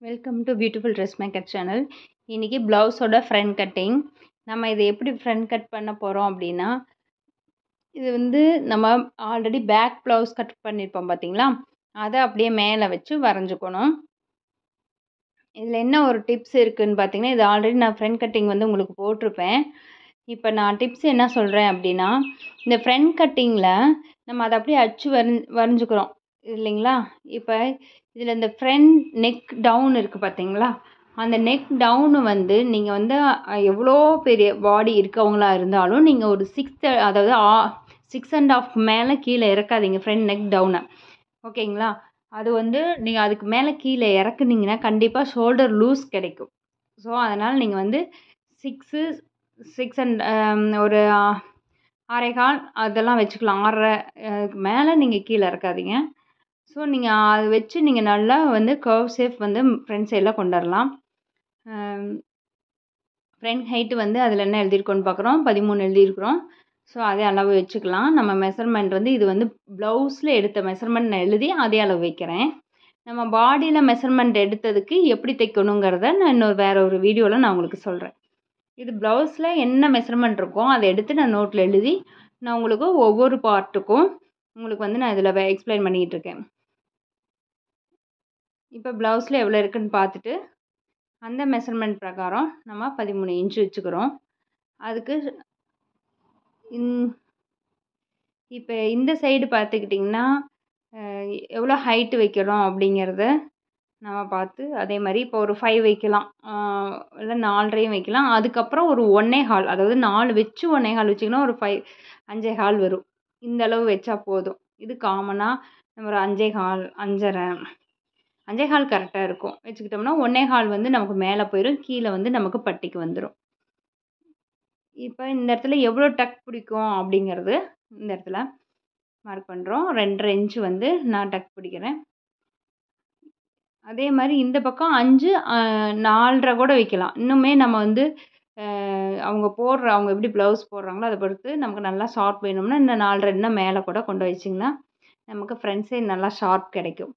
Welcome to beautiful dress maker channel. இன்றைக்கி ப்ளவுஸோட front cutting. நம்ம இதை எப்படி ஃப்ரண்ட் கட் பண்ண போகிறோம் அப்படின்னா, இது வந்து நம்ம ஆல்ரெடி பேக் ப்ளவுஸ் கட் பண்ணியிருப்போம் பார்த்தீங்களா, அதை அப்படியே மேலே வச்சு வரைஞ்சிக்கணும். இதில் என்ன ஒரு டிப்ஸ் இருக்குதுன்னு பார்த்தீங்கன்னா, இது ஆல்ரெடி நான் ஃப்ரண்ட் கட்டிங் வந்து உங்களுக்கு போட்டிருப்பேன். இப்போ நான் டிப்ஸ் என்ன சொல்கிறேன் அப்படின்னா, இந்த ஃப்ரண்ட் கட்டிங்கில் நம்ம அதை அப்படியே அச்சு வரைஞ்சிக்கிறோம் இல்லைங்களா. இப்போ இதில் இந்த ஃப்ரண்ட் நெக் டவுன் இருக்குது பார்த்தீங்களா, அந்த நெக் டவுனு வந்து நீங்கள் வந்து எவ்வளோ பெரிய பாடி இருக்கவங்களா இருந்தாலும் நீங்கள் ஒரு 6 அதாவது 6.5 மேலே கீழே இறக்காதீங்க ஃப்ரண்ட் நெக் டவுனை, ஓகேங்களா. அது வந்து நீங்கள் அதுக்கு மேலே கீழே இறக்குனீங்கன்னா கண்டிப்பாக ஷோல்டர் லூஸ் கிடைக்கும். ஸோ அதனால் நீங்கள் வந்து 6 அண்ட் ஒரு 6.25 அதெல்லாம் வச்சுக்கலாம். 6.5 மேலே நீங்கள் கீழே இறக்காதீங்க. ஸோ நீங்கள் அதை வச்சு நீங்கள் நல்லா வந்து கர்வ் ஷேப் வந்து ஃப்ரண்ட் சைடில் கொண்டு வரலாம். ஃப்ரண்ட் ஹைட்டு வந்து அதில் என்ன எழுதியிருக்கோன்னு பார்க்குறோம், 13 எழுதியிருக்கிறோம். ஸோ அதே அளவு வச்சுக்கலாம். நம்ம மெஷர்மெண்ட் வந்து இது வந்து ப்ளவுஸில் எடுத்த மெஷர்மெண்ட் நான் எழுதி அதே அளவு வைக்கிறேன். நம்ம பாடியில் மெஷர்மெண்ட் எடுத்ததுக்கு எப்படி தைக்கணுங்கிறத நான் வேறு ஒரு வீடியோவில் நான் உங்களுக்கு சொல்கிறேன். இது ப்ளவுஸில் என்ன மெஷர்மெண்ட் இருக்கோ அதை எடுத்து நான் நோட்டில் எழுதி நான் உங்களுக்கு ஒவ்வொரு பார்ட்டுக்கும் உங்களுக்கு வந்து நான் இதில் எக்ஸ்பிளைன் பண்ணிக்கிட்டு இருக்கேன். இப்போ ப்ளவுஸில் எவ்வளோ இருக்குதுன்னு பார்த்துட்டு அந்த மெஷர்மெண்ட் பிரகாரம் நம்ம 13 இன்ச்சு வச்சுக்கிறோம். அதுக்கு இப்போ இந்த சைடு பார்த்துக்கிட்டிங்கன்னா எவ்வளோ ஹைட்டு வைக்கிறோம் அப்படிங்கிறத நம்ம பார்த்து அதே மாதிரி இப்போ ஒரு 5 வைக்கலாம், இல்லை 4.5 வைக்கலாம். அதுக்கப்புறம் ஒரு 1.25, அதாவது 4 வச்சு 1.25 வச்சிங்கன்னா ஒரு 5.25 வரும். இந்த அளவு வச்சா போதும். இது காமனாக நம்ம ஒரு 5.25 5.25 கரெக்டாக இருக்கும் வச்சுக்கிட்டோம்னா 1.25 வந்து நமக்கு மேலே போயிடும், கீழே வந்து நமக்கு பட்டிக்கு வந்துடும். இப்போ இந்த இடத்துல எவ்வளோ டக் பிடிக்கும் அப்படிங்கிறது இந்த இடத்துல மார்க் பண்ணுறோம். 2.5 இன்ச்சு வந்து நான் டக் பிடிக்கிறேன். அதே மாதிரி இந்த பக்கம் 5 4.5 கூட வைக்கலாம். இன்னுமே நம்ம வந்து அவங்க எப்படி ப்ளவுஸ் போடுறாங்களோ அதை பொறுத்து நமக்கு நல்லா ஷார்ப் வேணும்னா இன்னும் 4.5 மேலே கூட கொண்டு வச்சிங்கன்னா நமக்கு ஃப்ரண்ட் சைடு நல்லா ஷார்ப் கிடைக்கும்.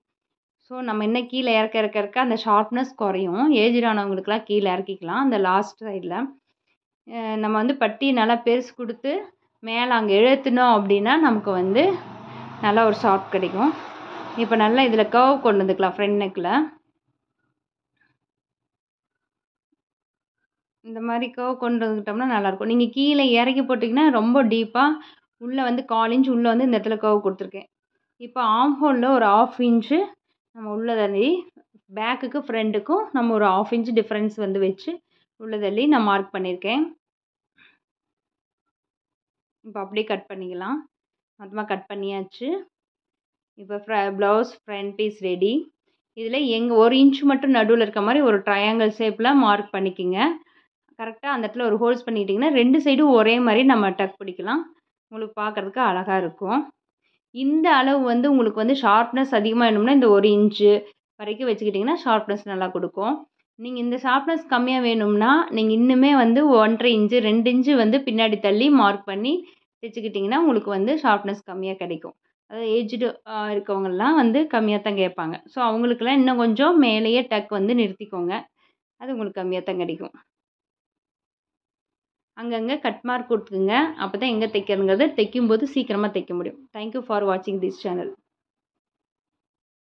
ஸோ நம்ம இன்னும் கீழே இறக்க அந்த ஷார்ப்னஸ் குறையும். ஏஜ்டானவங்களுக்குலாம் கீழே இறக்கிக்கலாம். அந்த லாஸ்ட் சைடில் நம்ம வந்து பட்டி நல்லா பெருசு கொடுத்து மேலே அங்கே இழுத்துனோம் அப்படின்னா நமக்கு வந்து நல்லா ஒரு ஷார்ப் கிடைக்கும். இப்போ நல்லா இதில் கர்வ் கொண்டு வந்துக்கலாம். ஃப்ரண்ட் நெக்கில் இந்த மாதிரி கர்வ் கொண்டு வந்துட்டோம்னா நல்லாயிருக்கும். நீங்கள் கீழே இறக்கி போட்டிங்கன்னா ரொம்ப டீப்பாக உள்ளே வந்து 1/4 இன்ச் உள்ளே வந்து இந்த இடத்துல கர்வ் கொடுத்துருக்கேன். இப்போ ஆம் ஹோலில் ஒரு 1/2 இன்ச்சு நம்ம உள்ளே தள்ளி பேக்குக்கு ஃப்ரண்ட்டுக்கும் நம்ம ஒரு 1/2 இன்ச் டிஃப்ரென்ஸ் வந்து வச்சு உள்ளே தள்ளி நான் மார்க் பண்ணியிருக்கேன். இப்போ அப்படியே கட் பண்ணிக்கலாம். மொத்தமாக கட் பண்ணியாச்சு. இப்போ ப்ளவுஸ் ஃப்ரண்ட் பீஸ் ரெடி. இதில் 1 இன்ச் மட்டும் நடுவில் இருக்க மாதிரி ஒரு ட்ரையாங்கிள் ஷேப்பில் மார்க் பண்ணிக்கோங்க. கரெக்டாக அந்த இடத்துல ஒரு ஹோல்ஸ் பண்ணிக்கிட்டிங்கன்னா 2 சைடும் ஒரே மாதிரி நம்ம டக் பிடிக்கலாம். உங்களுக்கு பார்க்குறதுக்கு அழகாக இருக்கும். இந்த அளவு வந்து உங்களுக்கு வந்து ஷார்ப்னஸ் அதிகமாக வேணும்னா இந்த 1 இன்ச்சு வரைக்கும் வச்சுக்கிட்டிங்கன்னா ஷார்ப்னஸ் நல்லா கொடுக்கும். நீங்கள் இந்த ஷார்ப்னஸ் கம்மியாக வேணும்னா நீங்கள் இன்னுமே வந்து 1.5 இன்ச்சு 2 இன்ச்சு வந்து பின்னாடி தள்ளி மார்க் பண்ணி தைச்சிக்கிட்டிங்கன்னா உங்களுக்கு வந்து ஷார்ப்னஸ் கம்மியாக கிடைக்கும். அதாவது ஏஜ்டு இருக்கவங்கெல்லாம் வந்து கம்மியாக தான் கேட்பாங்க. ஸோ அவங்களுக்கெல்லாம் இன்னும் கொஞ்சம் மேலேயே டக் வந்து நிறுத்திக்கோங்க. அது உங்களுக்கு கம்மியாக தான் கிடைக்கும். அங்கங்கே கட் மார்க் கொடுத்துக்குங்க. அப்போ தான் எங்கே தைக்கிறதுங்கிறது தைக்கும்போது சீக்கிரமாக தைக்க முடியும். தேங்க்யூ ஃபார் வாட்சிங் திஸ் சேனல்.